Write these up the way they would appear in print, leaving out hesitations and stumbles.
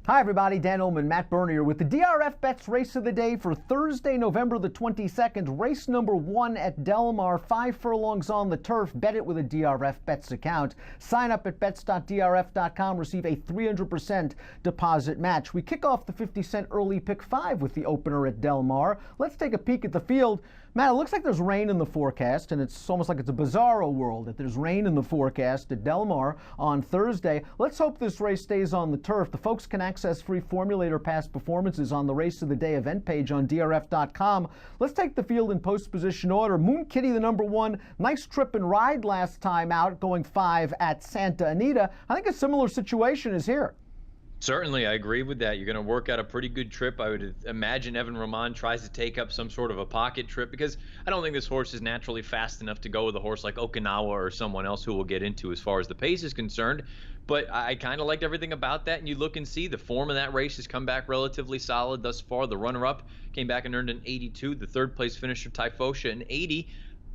Hi everybody, Dan Illman, Matt Bernier with the DRFBets race of the day for Thursday, November the 22nd. Race number 1 at Del Mar, 5 furlongs on the turf. Bet it with a DRFBets account. Sign up at bets.drf.com, receive a 300% deposit match. We kick off the 50-cent early pick 5 with the opener at Del Mar. Let's take a peek at the field. Matt, it looks like there's rain in the forecast, and it's almost like it's a bizarro world that there's rain in the forecast at Del Mar on Thursday. Let's hope this race stays on the turf. The folks can access free formulator past performances on the Race of the Day event page on DRF.com. Let's take the field in post position order. Moon Kitty, the number 1, nice trip and ride last time out, going 5 at Santa Anita. I think a similar situation is here. Certainly, I agree with that. You're going to work out a pretty good trip. I would imagine Evan Roman tries to take up some sort of a pocket trip because I don't think this horse is naturally fast enough to go with a horse like Okinawa or someone else who we'll get into as far as the pace is concerned. But I kind of liked everything about that, and you look and see the form of that race has come back relatively solid thus far. The runner-up came back and earned an 82. The third-place finisher, Typhosha, an 80.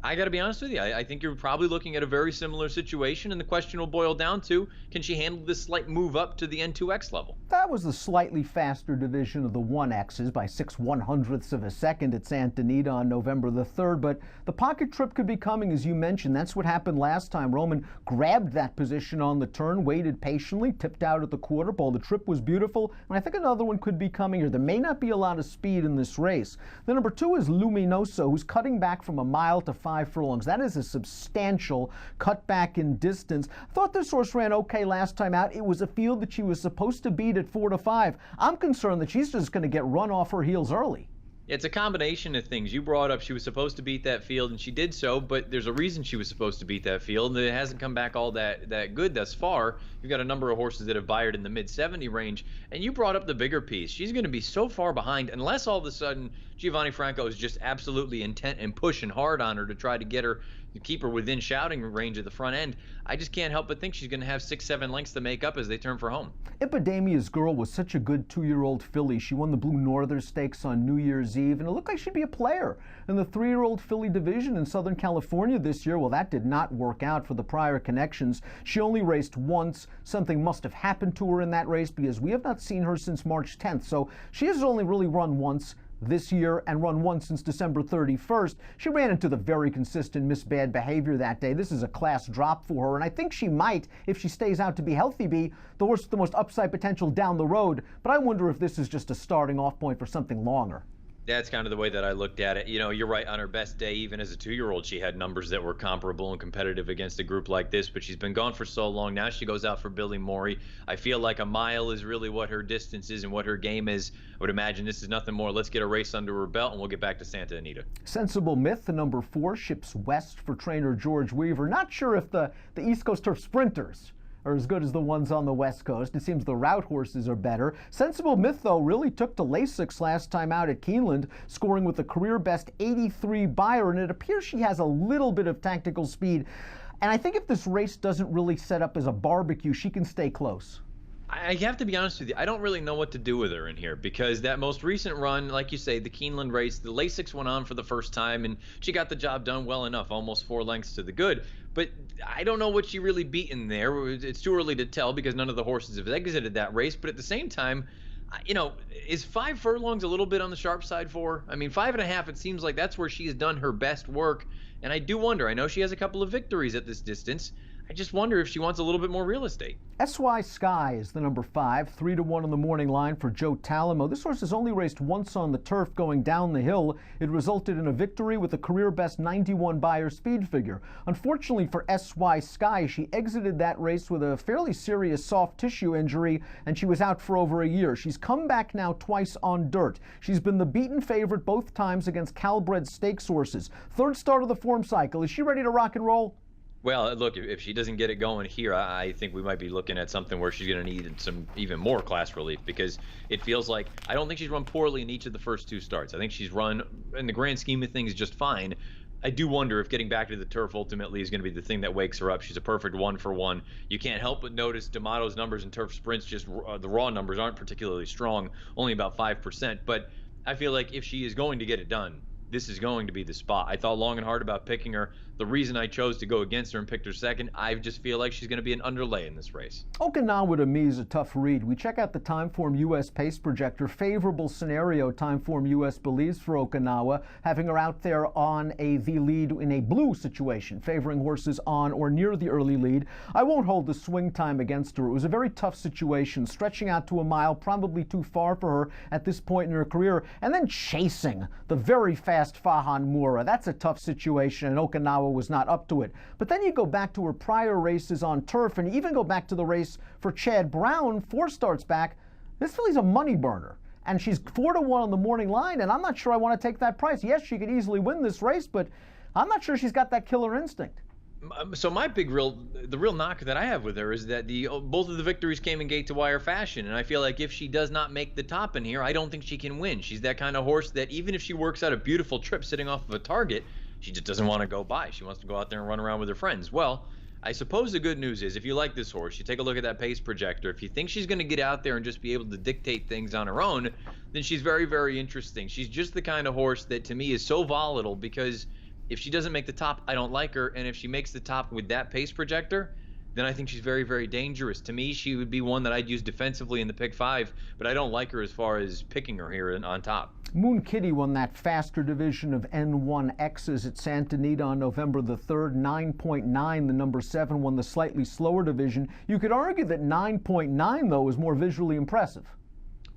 I got to be honest with you. I think you're probably looking at a very similar situation, and the question will boil down to, can she handle this slight move up to the N2X level? That was the slightly faster division of the 1Xs by 6/100ths of a second at Santa Anita on November the 3rd, but the pocket trip could be coming, as you mentioned. That's what happened last time. Roman grabbed that position on the turn, waited patiently, tipped out at the quarter pole. The trip was beautiful, and I think another one could be coming here. There may not be a lot of speed in this race. The number 2 is Luminoso, who's cutting back from a mile to 5 furlongs. That is a substantial cutback in distance. I thought this horse ran okay last time out. It was a field that she was supposed to beat at 4 to 5. I'm concerned that she's just going to get run off her heels early. It's a combination of things. You brought up she was supposed to beat that field, and she did so, but there's a reason she was supposed to beat that field, and it hasn't come back all that good thus far. You've got a number of horses that have fired in the mid-70 range, and you brought up the bigger piece. She's going to be so far behind unless all of a sudden Giovanni Franco is just absolutely intent and pushing hard on her to try to get her, to keep her within shouting range of the front end. I just can't help but think she's going to have 6-7 lengths to make up as they turn for home. Epidemia's Girl was such a good 2-year-old filly. She won the Blue Northern Stakes on New Year's Eve, and it looked like she'd be a player in the 3-year-old filly division in Southern California this year. Well, that did not work out for the prior connections. She only raced once. Something must have happened to her in that race because we have not seen her since March 10th. So she has only really run once this year and run once since December 31st. She ran into the very consistent miss bad behavior that day. This is a class drop for her, and I think she might, if she stays out to be healthy, be the horse with the most upside potential down the road. But I wonder if this is just a starting off point for something longer. That's kind of the way that I looked at it. You know, you're right. On her best day, even as a 2-year-old, she had numbers that were comparable and competitive against a group like this, but she's been gone for so long. Now she goes out for Billy Morey. I feel like a mile is really what her distance is and what her game is. I would imagine this is nothing more. Let's get a race under her belt, and we'll get back to Santa Anita. Sensible Myth, the number 4, ships west for trainer George Weaver. Not sure if the East Coast Turf sprinters are as good as the ones on the West Coast. It seems the route horses are better. Sensible Myth, though, really took to Lasix last time out at Keeneland, scoring with a career-best 83 Beyer, and it appears she has a little bit of tactical speed. And I think if this race doesn't really set up as a barbecue, she can stay close. I have to be honest with you, I don't really know what to do with her in here because that most recent run, like you say, the Keeneland race, the Lasix went on for the first time and she got the job done well enough, almost 4 lengths to the good. But I don't know what she really beat in there. It's too early to tell because none of the horses have exited that race. But at the same time, you know, is 5 furlongs a little bit on the sharp side for her? I mean, 5.5, it seems like that's where she has done her best work. And I do wonder, I know she has a couple of victories at this distance. I just wonder if she wants a little bit more real estate. SY Sky is the number 5, 3-1 on the morning line for Joe Talamo. This horse has only raced once on the turf going down the hill. It resulted in a victory with a career best 91 Beyer speed figure. Unfortunately for SY Sky, she exited that race with a fairly serious soft tissue injury, and she was out for over a year. She's come back now twice on dirt. She's been the beaten favorite both times against Calbred stakes horses. 3rd start of the form cycle. Is she ready to rock and roll? Well, look, if she doesn't get it going here, I think we might be looking at something where she's going to need some even more class relief because it feels like I don't think she's run poorly in each of the first 2 starts. I think she's run, in the grand scheme of things, just fine. I do wonder if getting back to the turf ultimately is going to be the thing that wakes her up. She's a perfect 1-for-1. You can't help but notice D'Amato's numbers in turf sprints, just the raw numbers aren't particularly strong, only about 5%. But I feel like if she is going to get it done, this is going to be the spot. I thought long and hard about picking her. the reason I chose to go against her and picked her second. I just feel like she's going to be an underlay in this race. Okinawa to me is a tough read. We check out the Timeform US pace projector. Favorable scenario Timeform US believes for Okinawa, having her out there on the lead in a blue situation, favoring horses on or near the early lead. I won't hold the swing time against her. It was a very tough situation, stretching out to a mile, probably too far for her at this point in her career, and then chasing the very fast Fahan Mura. That's a tough situation, and Okinawa was not up to it. But then you go back to her prior races on turf, and even go back to the race for Chad Brown 4 starts back. This filly's a money burner, and she's 4-1 on the morning line, and I'm not sure I want to take that price. Yes, she could easily win this race, but I'm not sure she's got that killer instinct. So the real knock that I have with her is that both of the victories came in gate to wire fashion, and I feel like if she does not make the top in here, I don't think she can win. She's that kind of horse that even if she works out a beautiful trip sitting off of a target, she just doesn't want to go by. She wants to go out there and run around with her friends. Well, I suppose the good news is if you like this horse, you take a look at that pace projector. If you think she's going to get out there and just be able to dictate things on her own, then she's very, very interesting. She's just the kind of horse that to me is so volatile, because if she doesn't make the top, I don't like her. And if she makes the top with that pace projector, then I think she's very, very dangerous. To me, she would be one that I'd use defensively in the pick 5, but I don't like her as far as picking her here on top. Moon Kitty won that faster division of N1Xs at Santa Anita on November the 3rd. 9.9, the number 7, won the slightly slower division. You could argue that 9.9, though, is more visually impressive.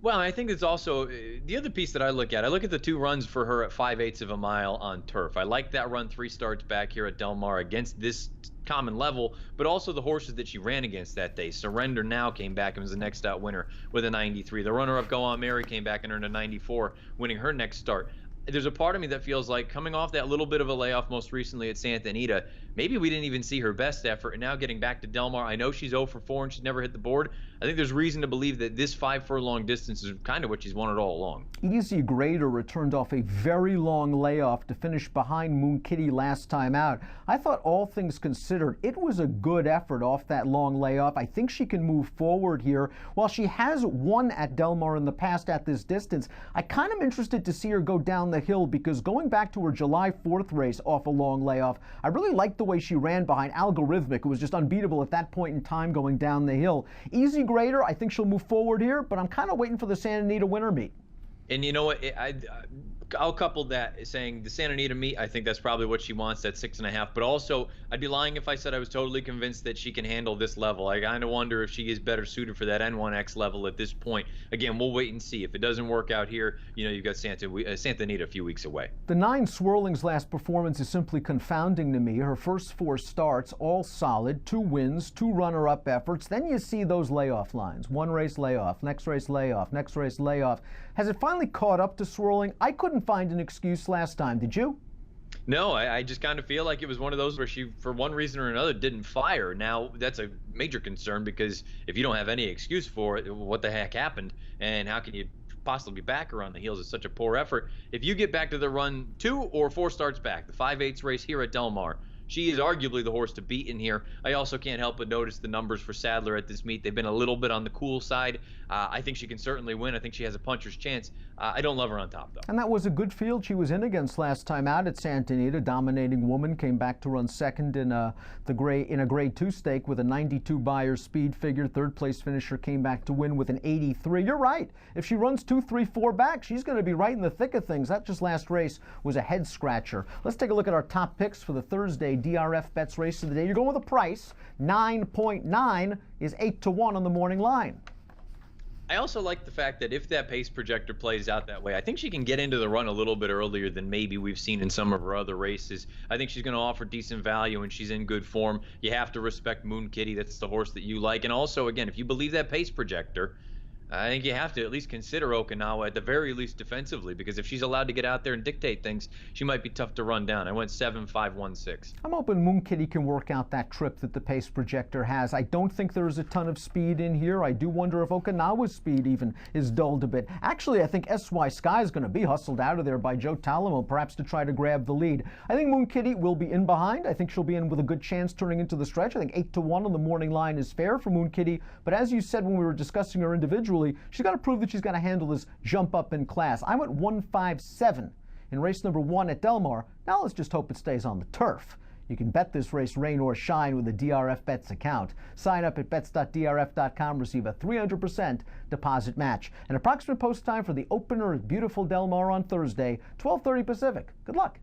Well, I think it's also the other piece that I look at the 2 runs for her at 5/8 of a mile on turf. I like that run 3 starts back here at Del Mar against this common level, but also the horses that she ran against that day. Surrender Now came back and was the next out winner with a 93. The runner-up Go On Mary came back and earned a 94, winning her next start. There's a part of me that feels like coming off that little bit of a layoff most recently at Santa Anita, maybe we didn't even see her best effort, and now getting back to Del Mar, I know she's 0 for 4 and she's never hit the board. I think there's reason to believe that this 5 furlong distance is kind of what she's wanted all along. Easy Grader returned off a very long layoff to finish behind Moon Kitty last time out. I thought, all things considered, it was a good effort off that long layoff. I think she can move forward here. While she has won at Del Mar in the past at this distance, I kind of interested to see her go down the hill, because going back to her July 4th race off a long layoff, I really liked the way she ran behind Algorithmic, who was just unbeatable at that point in time going down the hill. Easy Grader, I think she'll move forward here, but I'm kind of waiting for the Santa Anita winter meet. And you know what? I'll couple that saying the Santa Anita meet. I think that's probably what she wants, at 6.5. But also, I'd be lying if I said I was totally convinced that she can handle this level. I kind of wonder if she is better suited for that N1X level at this point. Again, we'll wait and see. If it doesn't work out here, you've got Santa Anita a few weeks away. The 9 Swirling's last performance is simply confounding to me. Her first 4 starts, all solid, 2 wins, 2 runner-up efforts. Then you see those layoff lines. 1 race layoff, next race layoff, next race layoff. Has it finally caught up to Swirling? I couldn't find an excuse last time. Did you? No, I just kind of feel like it was one of those where she, for one reason or another, didn't fire. Now, that's a major concern, because if you don't have any excuse for it, what the heck happened? And how can you possibly back her on the heels of such a poor effort? If you get back to the run 2 or 4 starts back, the 5/8 race here at Del Mar, she is arguably the horse to beat in here. I also can't help but notice the numbers for Sadler at this meet. They've been a little bit on the cool side. I think she can certainly win. I think she has a puncher's chance. I don't love her on top, though. And that was a good field she was in against last time out at Santa Anita. Dominating Woman came back to run second in a grade 2 stake with a 92 Beyer speed figure. Third place finisher came back to win with an 83. You're right. If she runs 2, 3, 4 back, she's going to be right in the thick of things. That just last race was a head scratcher. Let's take a look at our top picks for the Thursday DRFBets race of the day. You're going with a price. 9.9 is 8-1 on the morning line. I also like the fact that if that pace projector plays out that way, I think she can get into the run a little bit earlier than maybe we've seen in some of her other races. I think she's going to offer decent value, and she's in good form. You have to respect Moon Kitty. That's the horse that you like. And also, again, if you believe that pace projector, I think you have to at least consider Okinawa, at the very least defensively, because if she's allowed to get out there and dictate things, she might be tough to run down. I went 7-5-1-6. I'm hoping Moon Kitty can work out that trip that the pace projector has. I don't think there is a ton of speed in here. I do wonder if Okinawa's speed even is dulled a bit. Actually, I think SY Sky is going to be hustled out of there by Joe Talamo, perhaps to try to grab the lead. I think Moon Kitty will be in behind. I think she'll be in with a good chance turning into the stretch. I think 8-1 on the morning line is fair for Moon Kitty. But as you said when we were discussing her individually, she's got to prove that she's got to handle this jump up in class. I went 1-5-7 in race number 1 at Del Mar. Now let's just hope it stays on the turf. You can bet this race rain or shine with a DRFBets account. Sign up at bets.drf.com, receive a 300% deposit match. An approximate post time for the opener at beautiful Del Mar on Thursday, 12:30 Pacific. Good luck.